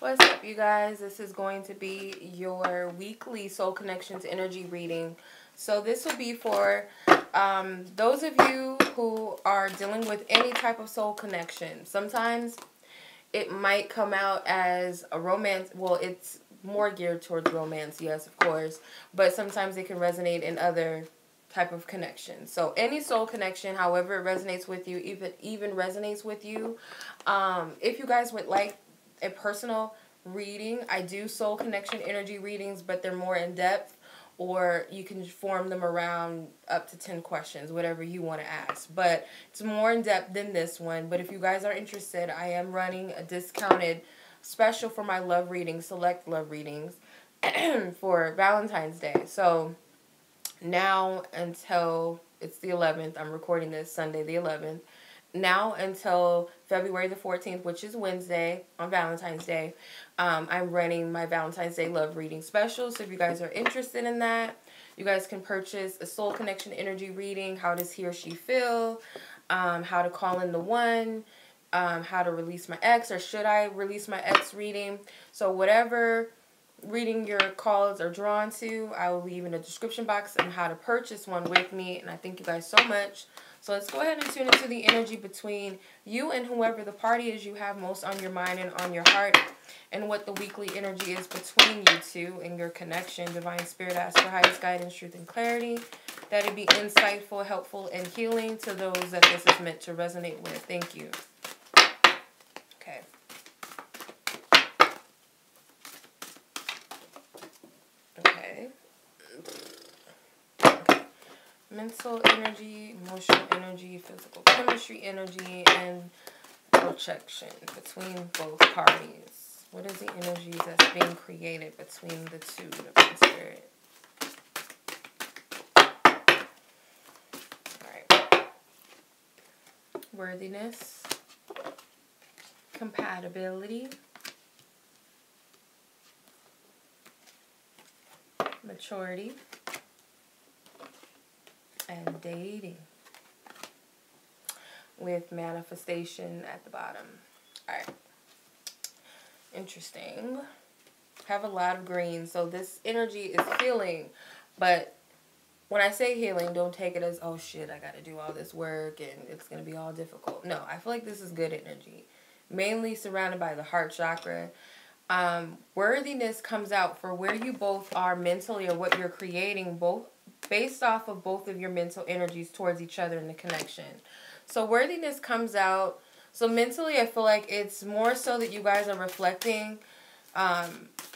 What's up, you guys? This is going to be your weekly Soul Connections energy reading. So this will be for those of you who are dealing with any type of soul connection. Sometimes it might come out as a romance. Well, it's more geared towards romance, yes, of course. But sometimes it can resonate in other type of connection. So any soul connection, however it resonates with you, even resonates with you. If you guys would like a personal reading, I do soul connection energy readings, but they're more in depth, or you can form them around up to 10 questions, whatever you want to ask. But it's more in depth than this one. But if you guys are interested, I am running a discounted special for my love readings, select love readings for Valentine's Day. So now until it's the 11th, I'm recording this Sunday the 11th. Now until February the 14th, which is Wednesday on Valentine's Day, I'm running my Valentine's Day love reading special. So if you guys are interested in that, you guys can purchase a soul connection energy reading. How does he or she feel? How to call in the one. How to release my ex, or should I release my ex reading? So whatever reading your calls are drawn to, I will leave in the description box and how to purchase one with me. And I thank you guys so much. So let's go ahead and tune into the energy between you and whoever the party is you have most on your mind and on your heart, and what the weekly energy is between you two and your connection. Divine Spirit, ask for highest guidance, truth, and clarity, that it be insightful, helpful, and healing to those that this is meant to resonate with. Thank you. Okay. Okay. Mental energy, emotional energy, physical chemistry energy, and projection between both parties. What is the energy that's being created between the two, Divine Spirit? Alright. Worthiness, compatibility, maturity, and dating, with manifestation at the bottom. Alright. Interesting. Have a lot of green. So this energy is healing. But when I say healing, don't take it as, oh shit, I got to do all this work and it's going to be all difficult. No, I feel like this is good energy. Mainly surrounded by the heart chakra. Worthiness comes out for where you both are mentally, or what you're creating, both based off of both of your mental energies towards each other in the connection. So worthiness comes out. So mentally, I feel like it's more so that you guys are reflecting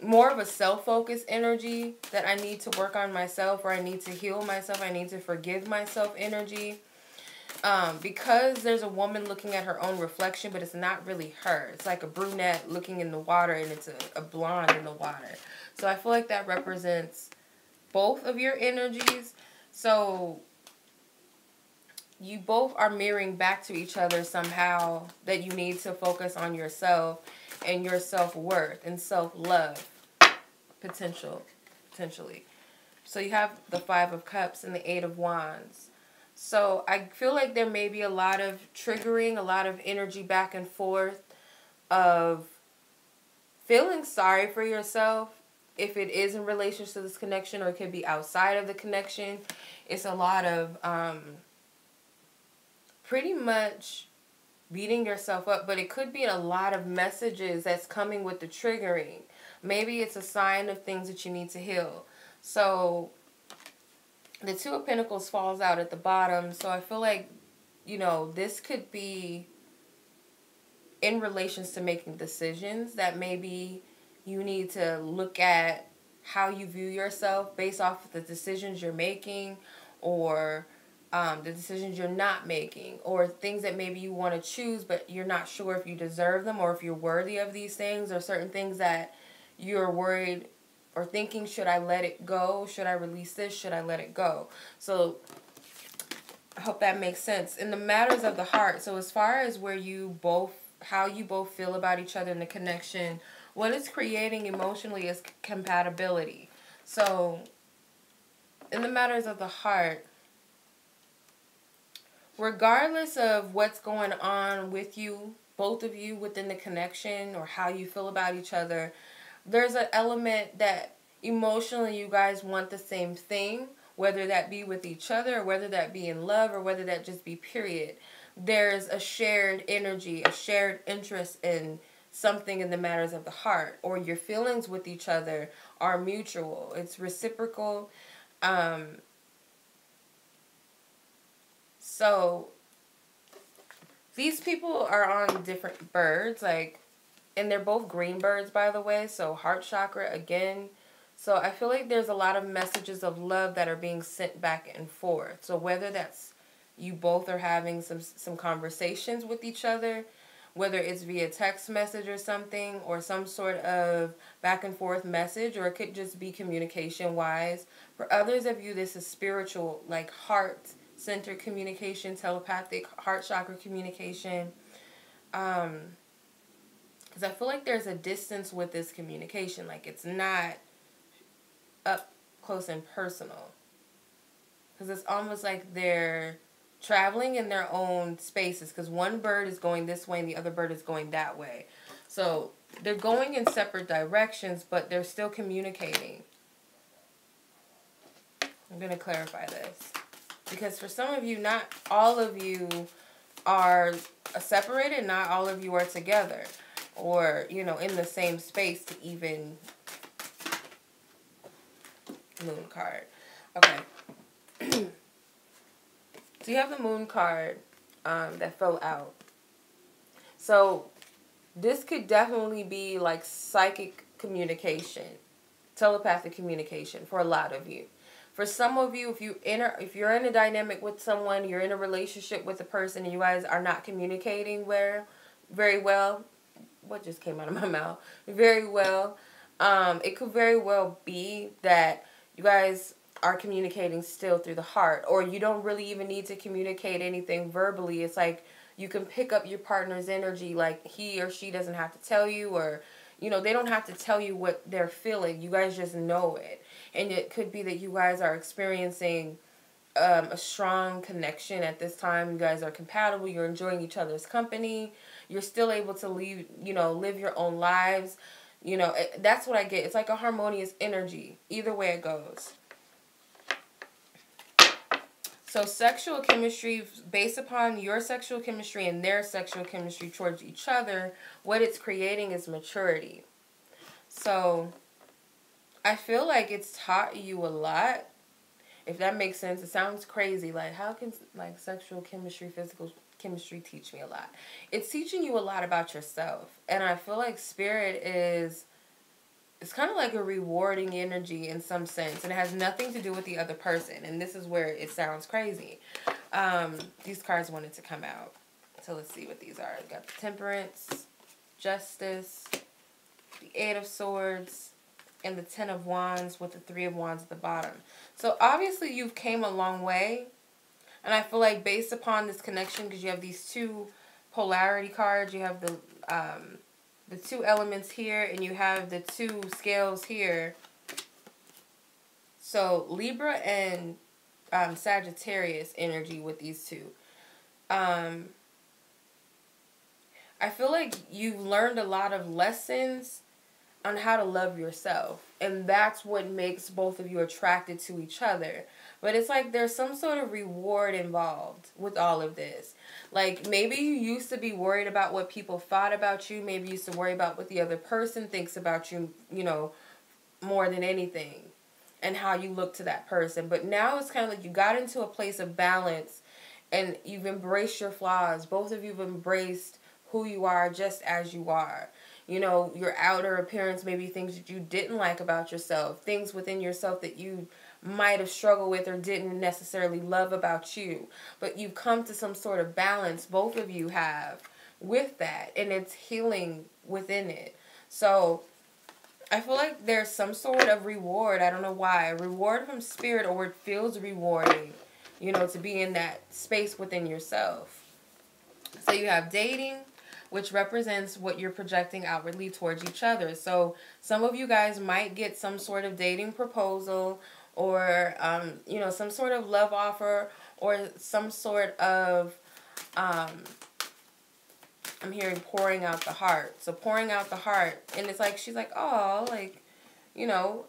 more of a self-focused energy, that I need to work on myself, or I need to heal myself, I need to forgive myself energy. Because there's a woman looking at her own reflection, but it's not really her. It's like a brunette looking in the water, and it's a blonde in the water. So I feel like that represents both of your energies. So you both are mirroring back to each other somehow, that you need to focus on yourself and your self-worth and self-love potentially. So you have the Five of Cups and the Eight of Wands. So I feel like there may be a lot of triggering, a lot of energy back and forth of feeling sorry for yourself, if it is in relation to this connection, or it could be outside of the connection. It's a lot of pretty much beating yourself up, but it could be a lot of messages that's coming with the triggering. Maybe it's a sign of things that you need to heal. So the Two of Pentacles falls out at the bottom. So I feel like, you know, this could be in relations to making decisions, that maybe you need to look at how you view yourself based off of the decisions you're making, or the decisions you're not making, or things that maybe you want to choose, but you're not sure if you deserve them, or if you're worthy of these things, or certain things that you're worried or thinking, should I let it go? Should I release this? Should I let it go? So I hope that makes sense. In the matters of the heart, so as far as where you both, how you both feel about each other in the connection, what it's creating emotionally is compatibility. So in the matters of the heart, regardless of what's going on with you both of you within the connection or how you feel about each other, there's an element that emotionally you guys want the same thing, whether that be with each other or whether that be in love or whether that just be period. There's a shared energy, a shared interest in something in the matters of the heart, or your feelings with each other are mutual. It's reciprocal. So these people are on different birds, like, and they're both green birds, by the way. So heart chakra again. So I feel like there's a lot of messages of love that are being sent back and forth. So whether that's you both are having some conversations with each other, whether it's via text message or something, or some sort of back and forth message, or it could just be communication wise. For others of you, this is spiritual, like heart center communication, telepathic heart chakra communication. Because I feel like there's a distance with this communication. Like, it's not up close and personal. Because it's almost like they're traveling in their own spaces. Because one bird is going this way and the other bird is going that way. So they're going in separate directions, but they're still communicating. I'm going to clarify this. Because for some of you, not all of you are separated. Not all of you are together. Or, you know, in the same space to even... Moon card. Okay. So you have the moon card that fell out. So this could definitely be like psychic communication, telepathic communication for a lot of you. For some of you, if you're in a dynamic with someone, you're in a relationship with a person, and you guys are not communicating very well. What just came out of my mouth? Very well. It could very well be that you guys are communicating still through the heart, or you don't really even need to communicate anything verbally. It's like you can pick up your partner's energy, like he or she doesn't have to tell you, or, you know, they don't have to tell you what they're feeling. You guys just know it. And it could be that you guys are experiencing a strong connection at this time. You guys are compatible. You're enjoying each other's company. You're still able to live your own lives. You know, that's what I get. It's like a harmonious energy, either way it goes. So sexual chemistry, based upon your sexual chemistry and their sexual chemistry towards each other, what it's creating is maturity. So I feel like it's taught you a lot, if that makes sense. It sounds crazy. Like, how can like sexual chemistry, physical chemistry teach me a lot? It's teaching you a lot about yourself. And I feel like spirit it's kind of like a rewarding energy in some sense. And it has nothing to do with the other person. And this is where it sounds crazy. These cards wanted to come out. So let's see what these are. We got the Temperance, Justice, the Eight of Swords, and the Ten of Wands with the Three of Wands at the bottom. So obviously you've came a long way. And I feel like based upon this connection, because you have these two polarity cards, you have the two elements here, and you have the two scales here. So Libra and Sagittarius energy with these two. I feel like you've learned a lot of lessons on how to love yourself. And that's what makes both of you attracted to each other. But it's like there's some sort of reward involved with all of this. Like, maybe you used to be worried about what people thought about you. Maybe you used to worry about what the other person thinks about you, you know, more than anything. And how you look to that person. But now it's kind of like you got into a place of balance. And you've embraced your flaws. Both of you have embraced who you are just as you are. You know, your outer appearance, maybe things that you didn't like about yourself. Things within yourself that you might have struggled with or didn't necessarily love about you. But you've come to some sort of balance, both of you have, with that. And it's healing within it. So I feel like there's some sort of reward. I don't know why. A reward from spirit, or it feels rewarding, you know, to be in that space within yourself. So you have dating, which represents what you're projecting outwardly towards each other. So some of you guys might get some sort of dating proposal, or, you know, some sort of love offer, or some sort of I'm hearing pouring out the heart. So pouring out the heart. And it's like, she's like, oh, like, you know,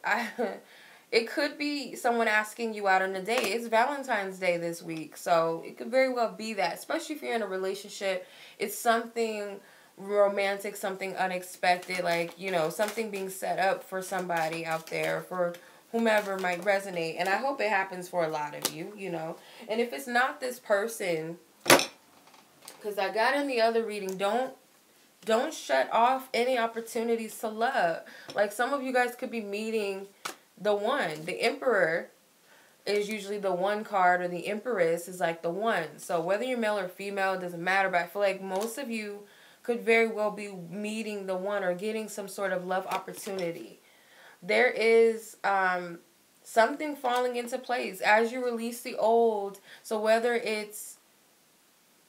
it could be someone asking you out on a date. It's Valentine's Day this week. So it could very well be that. Especially if you're in a relationship. It's something romantic, something unexpected. Like, you know, something being set up for somebody out there. For whomever might resonate. And I hope it happens for a lot of you, you know. And if it's not this person, because I got in the other reading, don't shut off any opportunities to love. Like, some of you guys could be meeting the one. The Emperor is usually the one card, or the Empress is like the one. So whether you're male or female, it doesn't matter. But I feel like most of you could very well be meeting the one or getting some sort of love opportunity. There is something falling into place as you release the old. So whether it's...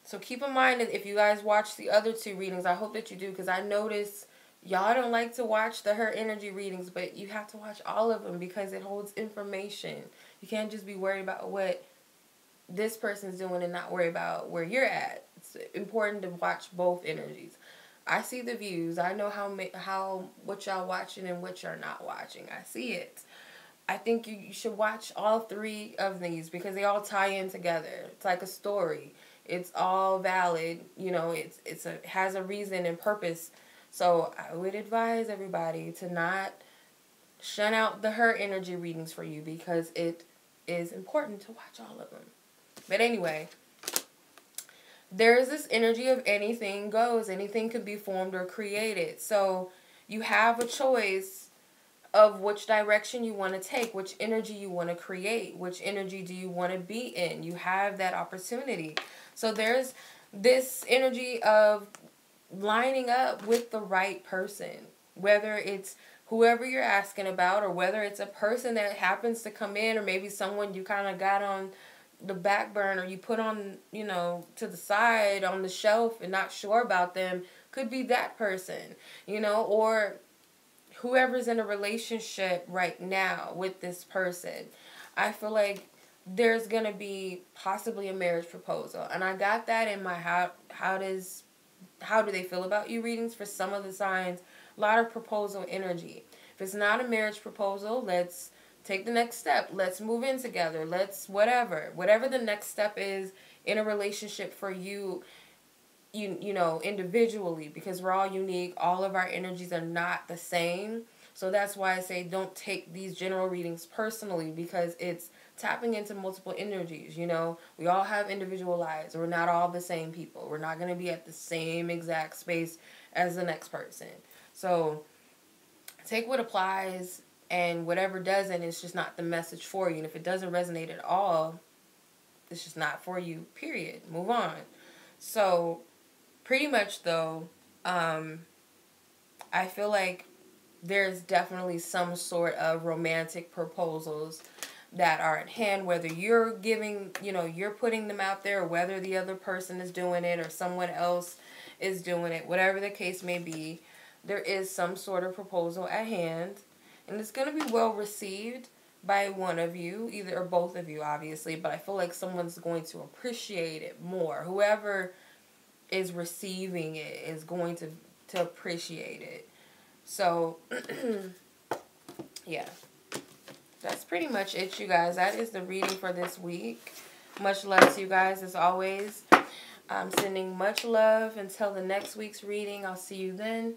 So keep in mind that if you guys watch the other two readings, I hope that you do, because I notice y'all don't like to watch the Her Energy readings, but you have to watch all of them because it holds information. You can't just be worried about what this person's doing and not worry about where you're at. It's important to watch both energies. I see the views. I know what y'all watching and what you're not watching. I see it. I think you should watch all three of these because they all tie in together. It's like a story. It's all valid, you know, it has a reason and purpose. So I would advise everybody to not shun out the Her Energy readings for you because it is important to watch all of them. But anyway, there's this energy of anything goes. Anything can be formed or created. So you have a choice of which direction you want to take, which energy you want to create, which energy do you want to be in. You have that opportunity. So there's this energy of lining up with the right person, whether it's whoever you're asking about or whether it's a person that happens to come in or maybe someone you kind of got on the back burner, you put on, you know, to the side on the shelf and not sure about them. Could be that person, you know, or whoever's in a relationship right now with this person. I feel like there's going to be possibly a marriage proposal. And I got that in my how do they feel about you readings for some of the signs. A lot of proposal energy. If it's not a marriage proposal, let's take the next step. Let's move in together. Let's whatever the next step is in a relationship for you. You know, individually, because we're all unique. All of our energies are not the same. So that's why I say don't take these general readings personally, because it's tapping into multiple energies, you know. We all have individual lives. We're not all the same people. We're not going to be at the same exact space as the next person. So take what applies, and whatever doesn't, it's just not the message for you. And if it doesn't resonate at all, it's just not for you, period. Move on. So pretty much, though, I feel like there's definitely some sort of romantic proposals that are at hand, whether you're giving, you know, you're putting them out there, or whether the other person is doing it or someone else is doing it, whatever the case may be, there is some sort of proposal at hand, and it's going to be well received by one of you, either or both of you, obviously, but I feel like someone's going to appreciate it more. Whoever is receiving it is going to appreciate it. So, yeah. That's pretty much it, you guys. That is the reading for this week. Much love to you guys, as always. I'm sending much love until the next week's reading. I'll see you then.